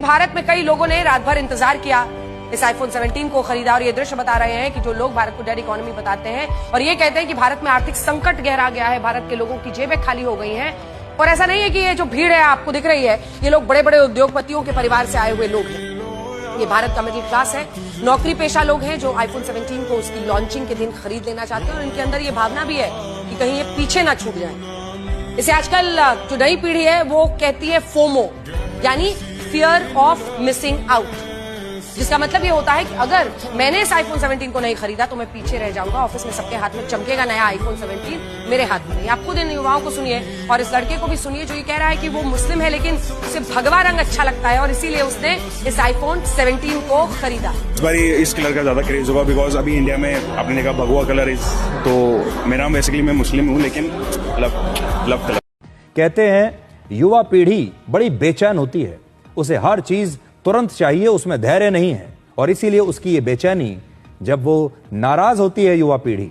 भारत में कई लोगों ने रात भर इंतजार किया, इस आईफोन 17 को खरीदा और ये दृश्य बता रहे हैं कि जो लोग भारत को डेड इकोनॉमी बताते हैं और ये कहते हैं कि भारत में आर्थिक संकट गहरा गया है, भारत के लोगों की जेबें खाली हो गई हैं। और ऐसा नहीं है कि ये जो भीड़ है आपको दिख रही है, ये लोग बड़े बड़े उद्योगपतियों के परिवार से आए हुए लोग हैं। ये भारत का मिडिल क्लास है, नौकरी पेशा लोग हैं जो आईफोन 17 को उसकी लॉन्चिंग के दिन खरीद लेना चाहते हैं और इनके अंदर ये भावना भी है कि कहीं ये पीछे ना छूट जाए। इसे आजकल जो नई पीढ़ी है वो कहती है फोमो, यानी फियर ऑफ मिसिंग आउट, जिसका मतलब ये होता है कि अगर मैंने इस आईफोन 17 को नहीं खरीदा तो मैं पीछे रह जाऊंगा, ऑफिस में सबके हाथ में चमकेगा नया आईफोन 17, मेरे हाथ में नहीं। आप खुद इन युवाओं को सुनिए और इस लड़के को भी सुनिए जो ये कह रहा है कि वो मुस्लिम है लेकिन उसे भगवा रंग अच्छा लगता है और इसीलिए उसने इस आईफोन 17 को खरीदा। इस बार इस कलर का ज्यादा क्रेज होगा बिकॉज अभी इंडिया में आपने देखा भगवा कलर इज, तो मेरा बेसिकली मैं मुस्लिम हूँ लेकिन लव कलर। कहते हैं युवा पीढ़ी बड़ी बेचैन होती है, उसे हर चीज तुरंत चाहिए, उसमें धैर्य नहीं है और इसीलिए उसकी ये बेचैनी, जब वो नाराज होती है युवा पीढ़ी,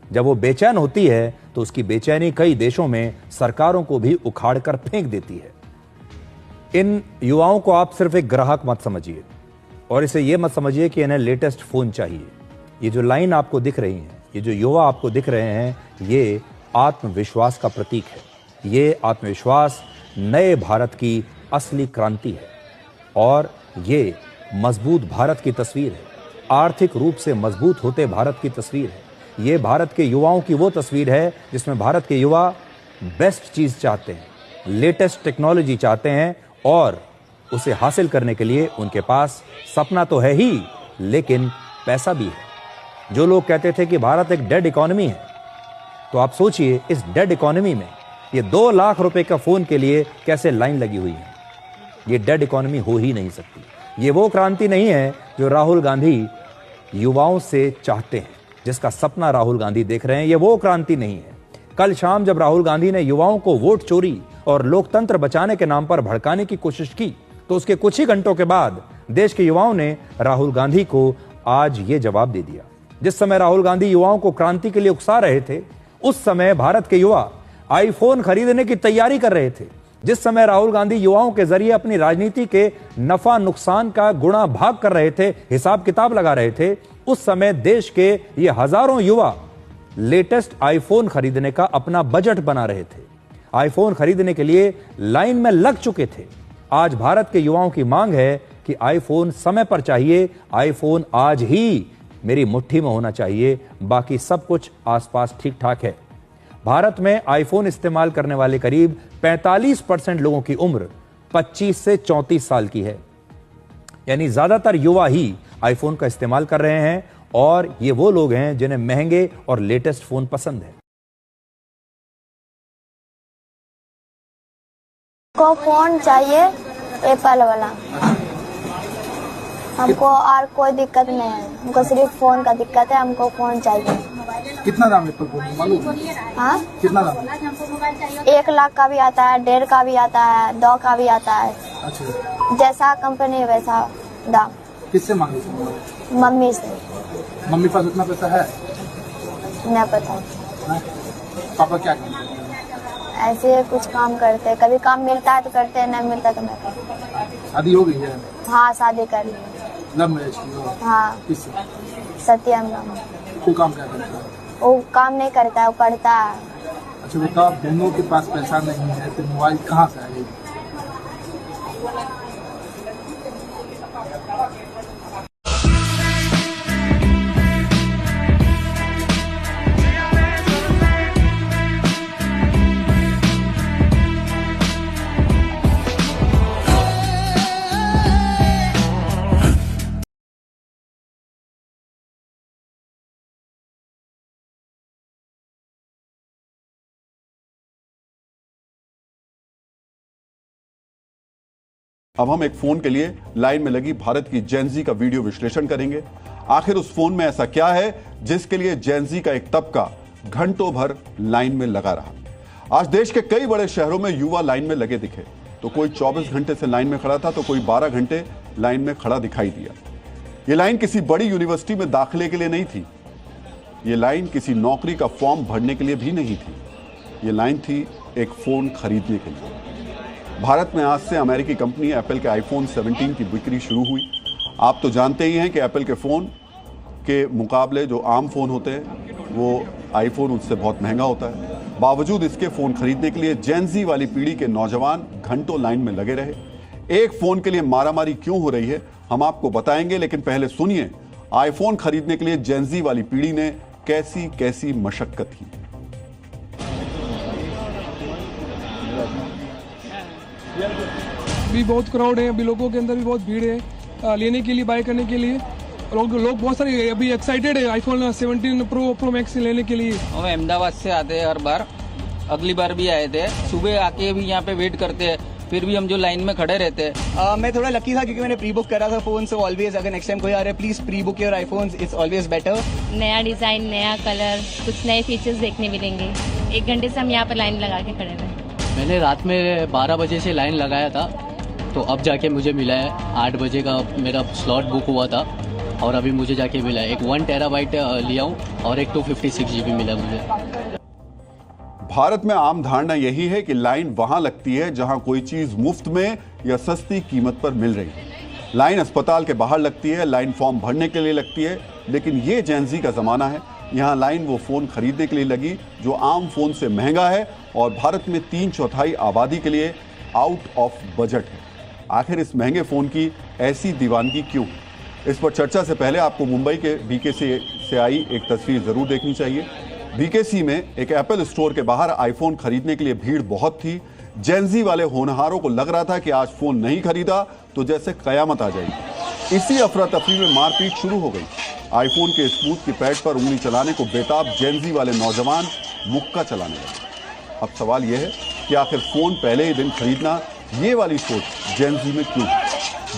जब वो बेचैन होती है तो उसकी बेचैनी कई देशों में सरकारों को भी उखाड़ कर फेंक देती है। इन युवाओं को आप सिर्फ एक ग्राहक मत समझिए और इसे ये मत समझिए कि इन्हें लेटेस्ट फोन चाहिए। ये जो लाइन आपको दिख रही है, ये जो युवा आपको दिख रहे हैं, ये आत्मविश्वास का प्रतीक है। ये आत्मविश्वास नए भारत की असली क्रांति है और ये मजबूत भारत की तस्वीर है, आर्थिक रूप से मजबूत होते भारत की तस्वीर है। ये भारत के युवाओं की वो तस्वीर है जिसमें भारत के युवा बेस्ट चीज चाहते हैं, लेटेस्ट टेक्नोलॉजी चाहते हैं और उसे हासिल करने के लिए उनके पास सपना तो है ही लेकिन पैसा भी है। जो लोग कहते थे कि भारत एक डेड इकोनॉमी है, तो आप सोचिए इस डेड इकोनॉमी में ये 2 लाख रुपए का फोन के लिए कैसे लाइन लगी हुई है। ये डेड इकोनॉमी हो ही नहीं सकती। ये वो क्रांति नहीं है जो राहुल गांधी युवाओं से चाहते हैं, जिसका सपना राहुल गांधी देख रहे हैं। ये वो क्रांति नहीं है। कल शाम जब राहुल गांधी ने युवाओं को वोट चोरी और लोकतंत्र बचाने के नाम पर भड़काने की कोशिश की, तो उसके कुछ ही घंटों के बाद देश के युवाओं ने राहुल गांधी को आज ये जवाब दे दिया। जिस समय राहुल गांधी युवाओं को क्रांति के लिए उकसा रहे थे, उस समय भारत के युवा आईफोन खरीदने की तैयारी कर रहे थे। जिस समय राहुल गांधी युवाओं के जरिए अपनी राजनीति के नफा नुकसान का गुणा भाग कर रहे थे, हिसाब किताब लगा रहे थे, उस समय देश के ये हजारों युवा लेटेस्ट आईफोन खरीदने का अपना बजट बना रहे थे, आईफोन खरीदने के लिए लाइन में लग चुके थे। आज भारत के युवाओं की मांग है कि आईफोन समय पर चाहिए, आईफोन आज ही मेरी मुट्ठी में होना चाहिए, बाकी सब कुछ आसपास ठीक ठाक है। भारत में आईफोन इस्तेमाल करने वाले करीब 45% लोगों की उम्र 25 से 34 साल की है, यानी ज्यादातर युवा ही आईफोन का इस्तेमाल कर रहे हैं और ये वो लोग हैं जिन्हें महंगे और लेटेस्ट फोन पसंद है। को फोन चाहिए एप्पल वाला, हमको और कोई दिक्कत नहीं है, हमको सिर्फ फोन का दिक्कत है, हमको फोन चाहिए। कितना दाम एप्पल फोन मालूम? हाँ, कितना दाम? 1 लाख का भी आता है, 1.5 का भी आता है, 2 का भी आता है। अच्छा, जैसा कंपनी वैसा दाम। किससे मांगे? मम्मी से। मम्मी पास उतना पैसा है? नहीं पता। पापा क्या करते? ऐसे कुछ काम करते हैं, कभी काम मिलता है तो करते हैं, नहीं मिलता तो नहीं करते। शादी हो गई है? हाँ, शादी कर ली। लव मैरिज की हो? हाँ। किससे? सत्यम नाम। वो काम क्या करता है? वो काम नहीं करता है, वो पढ़ता है। अच्छा बताओ, दोनों के पास पैसा नहीं है तो मोबाइल कहाँ से आएगी? अब हम एक फोन के लिए लाइन में लगी भारत की जेनजी का वीडियो विश्लेषण करेंगे। आखिर उस फोन में ऐसा क्या है जिसके लिए जेनजी का एक तबका घंटों भर लाइन में लगा रहा। आज देश के कई बड़े शहरों में युवा लाइन में लगे दिखे, तो कोई 24 घंटे से लाइन में खड़ा था तो कोई 12 घंटे लाइन में खड़ा दिखाई दिया। ये लाइन किसी बड़ी यूनिवर्सिटी में दाखिले के लिए नहीं थी, ये लाइन किसी नौकरी का फॉर्म भरने के लिए भी नहीं थी, ये लाइन थी एक फोन खरीदने के लिए। भारत में आज से अमेरिकी कंपनी एप्पल के आईफोन 17 की बिक्री शुरू हुई। आप तो जानते ही हैं कि एप्पल के फ़ोन के मुकाबले जो आम फ़ोन होते हैं वो आईफोन उससे बहुत महंगा होता है। बावजूद इसके फ़ोन खरीदने के लिए जेन ज़ी वाली पीढ़ी के नौजवान घंटों लाइन में लगे रहे। एक फ़ोन के लिए मारामारी क्यों हो रही है हम आपको बताएंगे, लेकिन पहले सुनिए आईफोन खरीदने के लिए जेन ज़ी वाली पीढ़ी ने कैसी कैसी मशक्कत की। भी बहुत क्राउड है, अभी लोगों के अंदर भी बहुत भीड़ है लेने के लिए, बाय करने के लिए। लोग बहुत सारे अभी एक्साइटेड है आईफोन 17 प्रो मैक्स लेने के लिए। हम अहमदाबाद से आते हैं हर बार, अगली बार भी आए थे। सुबह आके भी यहाँ पे वेट करते हैं, फिर भी हम जो लाइन में खड़े रहते हैं। मैं थोड़ा लकी था क्योंकि मैंने प्री बुक करा था फोन, सो ऑलवेज अगर नेक्स्ट टाइम कोई आ रहा है please pre book your iPhones, it's always better. नया डिजाइन, नया कलर, कुछ नए फीचर्स देखने मिलेंगे। 1 घंटे से हम यहाँ पर लाइन लगा के खड़े हैं। मैंने रात में 12 बजे से लाइन लगाया था, तो अब जाके मुझे मिला है। 8 बजे का मेरा स्लॉट बुक हुआ था और अभी मुझे जाके मिला है। एक 1 टेराबाइट लिया हूँ और एक 256 GB मिला मुझे। भारत में आम धारणा यही है कि लाइन वहां लगती है जहां कोई चीज मुफ्त में या सस्ती कीमत पर मिल रही है। लाइन अस्पताल के बाहर लगती है, लाइन फॉर्म भरने के लिए लगती है, लेकिन ये जेन ज़ी का जमाना है। यहाँ लाइन वो फोन खरीदने के लिए लगी जो आम फोन से महंगा है और भारत में 3/4 आबादी के लिए आउट ऑफ बजट है। आखिर इस महंगे फोन की ऐसी दीवानगी क्यों? इस पर चर्चा से पहले आपको मुंबई के BKC से आई एक तस्वीर जरूर देखनी चाहिए। BKC में एक एप्पल स्टोर के बाहर आईफोन खरीदने के लिए भीड़ बहुत थी। जेन ज़ी वाले होनहारों को लग रहा था कि आज फोन नहीं खरीदा तो जैसे कयामत आ जाएगी। इसी अफरा तफरी में मारपीट शुरू हो गई। आईफोन के स्मूथ की पैड पर उंगली चलाने को बेताब जेन ज़ी वाले नौजवान मुक्का चलाने लगे। अब सवाल यह है कि आखिर फोन पहले ही दिन खरीदना, ये वाली सोच जेन ज़ी में क्यों?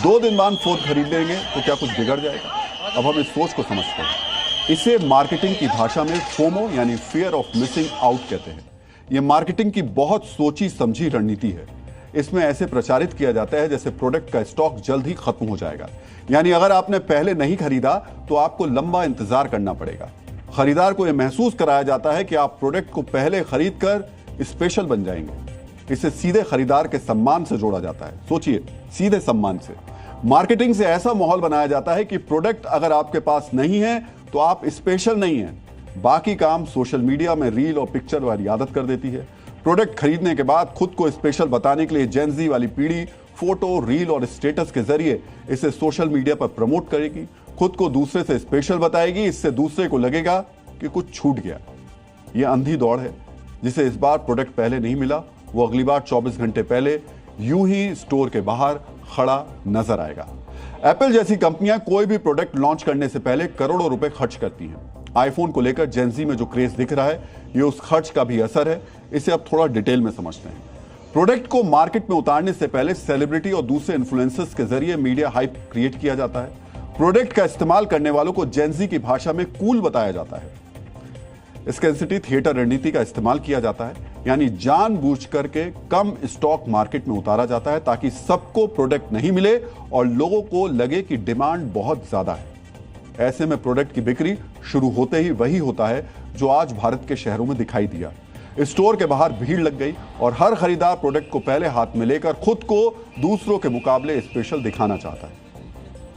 2 दिन बाद फोन खरीद लेंगे तो क्या कुछ बिगड़ जाएगा? अब हम इस सोच को समझते हैं। इसे मार्केटिंग की भाषा में फोमो यानी फियर ऑफ मिसिंग आउट कहते हैं। यह मार्केटिंग की बहुत सोची समझी रणनीति है। इसमें ऐसे प्रचारित किया जाता है जैसे प्रोडक्ट का स्टॉक जल्द ही खत्म हो जाएगा। यानी अगर आपने पहले नहीं खरीदा तो आपको लंबा इंतजार करना पड़ेगा। खरीदार को यह महसूस कराया जाता है कि आप प्रोडक्ट को पहले खरीद कर स्पेशल बन जाएंगे। इसे सीधे खरीदार के सम्मान से जोड़ा जाता है। सोचिए, सीधे सम्मान से। मार्केटिंग से ऐसा माहौल बनाया जाता है कि प्रोडक्ट अगर आपके पास नहीं है तो आप स्पेशल नहीं हैं। बाकी काम सोशल मीडिया में रील और पिक्चर वाली आदत कर देती है। प्रोडक्ट खरीदने के बाद खुद को स्पेशल बताने के लिए जेन ज़ी वाली पीढ़ी फोटो, रील और स्टेटस के जरिए इसे सोशल मीडिया पर प्रमोट करेगी, खुद को दूसरे से स्पेशल बताएगी। इससे दूसरे को लगेगा कि कुछ छूट गया। यह अंधी दौड़ है। जिसे इस बार प्रोडक्ट पहले नहीं मिला वो अगली बार 24 घंटे पहले यूं ही स्टोर के बाहर खड़ा नजर आएगा। एप्पल जैसी कंपनियां कोई भी प्रोडक्ट लॉन्च करने से पहले करोड़ों रुपए खर्च करती हैं। आईफोन को लेकर जेन ज़ी में जो क्रेज दिख रहा है ये उस खर्च का भी असर है। इसे अब थोड़ा डिटेल में समझते हैं। प्रोडक्ट को मार्केट में उतारने से पहले सेलिब्रिटी और दूसरे इन्फ्लुएंसर्स के जरिए मीडिया हाइप क्रिएट किया जाता है। प्रोडक्ट का इस्तेमाल करने वालों को जेन ज़ी की भाषा में कूल बताया जाता है। स्कैरसिटी थिएटर रणनीति का इस्तेमाल किया जाता है, यानी जानबूझ करके कम स्टॉक मार्केट में उतारा जाता है ताकि सबको प्रोडक्ट नहीं मिले और लोगों को लगे कि डिमांड बहुत ज्यादा है। ऐसे में प्रोडक्ट की बिक्री शुरू होते ही वही होता है जो आज भारत के शहरों में दिखाई दिया। स्टोर के बाहर भीड़ लग गई और हर खरीदार प्रोडक्ट को पहले हाथ में लेकर खुद को दूसरों के मुकाबले स्पेशल दिखाना चाहता है।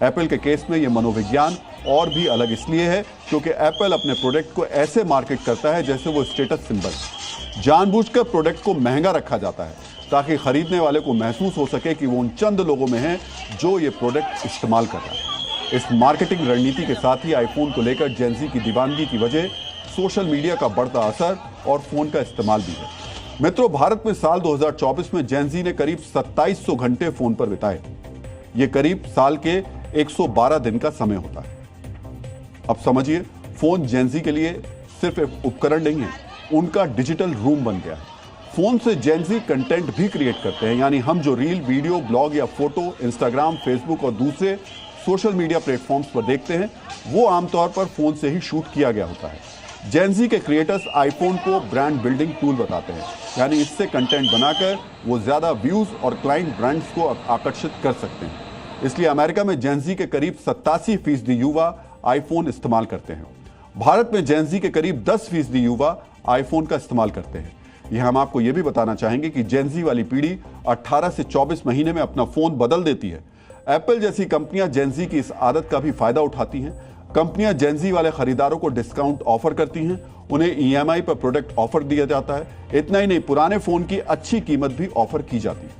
एप्पल के केस में यह मनोविज्ञान और भी अलग इसलिए है क्योंकि एप्पल अपने प्रोडक्ट को ऐसे मार्केट करता है जैसे वो स्टेटस सिंबल। जानबूझकर प्रोडक्ट को महंगा रखा जाता है ताकि खरीदने वाले को महसूस हो सके कि वो उन चंद लोगों में है जो ये प्रोडक्ट इस्तेमाल कर रहा है। इस मार्केटिंग रणनीति के साथ ही आईफोन को लेकर जेन ज़ी की दीवानगी की वजह सोशल मीडिया का बढ़ता असर और फोन का इस्तेमाल भी है। मित्रों, भारत में साल 2024 में जेन ज़ी ने करीब 2700 घंटे फोन पर बिताए। ये करीब साल के 112 दिन का समय होता है। अब समझिए, फोन जेन ज़ी के लिए सिर्फ एक उपकरण नहीं है, उनका डिजिटल रूम बन गया है। फोन से जेन ज़ी कंटेंट भी क्रिएट करते हैं, यानी हम जो रील, वीडियो, ब्लॉग या फोटो इंस्टाग्राम, फेसबुक और दूसरे सोशल मीडिया प्लेटफॉर्म्स पर देखते हैं वो आमतौर पर फोन से ही शूट किया गया होता है। जेन ज़ी के क्रिएटर्स आईफोन को ब्रांड बिल्डिंग टूल बताते हैं, यानी इससे कंटेंट बनाकर वो ज्यादा व्यूज और क्लाइंट ब्रांड्स को आकर्षित कर सकते हैं। इसलिए अमेरिका में जेन ज़ी के करीब 87% युवा आईफोन इस्तेमाल करते हैं। भारत में जेन ज़ी के करीब 10% युवा आईफोन का इस्तेमाल करते हैं। यह हम आपको यह भी बताना चाहेंगे कि जेनजी वाली पीढ़ी 18 से 24 महीने में अपना फोन बदल देती है। एप्पल जैसी कंपनियां जेनजी की इस आदत का भी फायदा उठाती हैं। कंपनियां जेनजी वाले खरीदारों को डिस्काउंट ऑफर करती हैं, उन्हें ईएमआई पर प्रोडक्ट ऑफर दिया जाता है। इतना ही नहीं, पुराने फोन की अच्छी कीमत भी ऑफर की जाती है।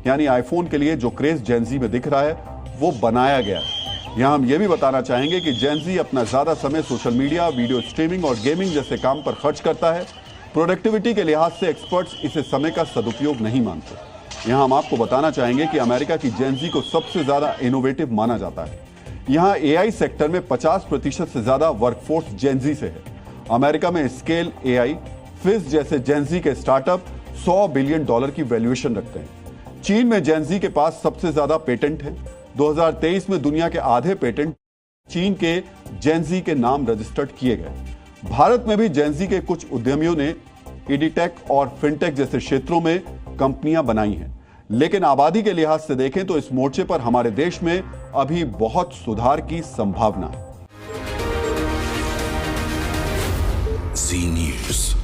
यानी आईफोन के लिए जो क्रेज जेनजी में दिख रहा है वो बनाया गया है। यहां हम यह भी बताना चाहेंगे कि जेनजी अपना ज्यादा समय सोशल मीडिया, वीडियो स्ट्रीमिंग और गेमिंग जैसे काम पर खर्च करता है। प्रोडक्टिविटी के लिहाज से एक्सपर्ट्स इसे समय का सदुपयोग नहीं मानते। यहां हम आपको बताना चाहेंगे कि अमेरिका की जेनजी को सबसे ज्यादा इनोवेटिव माना जाता है। यहां एआई सेक्टर में 50% से ज्यादा वर्कफोर्स जेनजी से है। अमेरिका में स्केल एआई, फिज जैसे जेनजी के स्टार्टअप $100 बिलियन की वैल्यूएशन रखते हैं। चीन में जेनजी के पास सबसे ज्यादा पेटेंट हैं। 2023 में दुनिया के आधे पेटेंट चीन के जेनजी के नाम रजिस्टर्ड किए गए। भारत में भी जेनजी के कुछ उद्यमियों ने एडीटेक और फिनटेक जैसे क्षेत्रों में कंपनियां बनाई हैं, लेकिन आबादी के लिहाज से देखें तो इस मोर्चे पर हमारे देश में अभी बहुत सुधार की संभावना है। जी न्यूज़।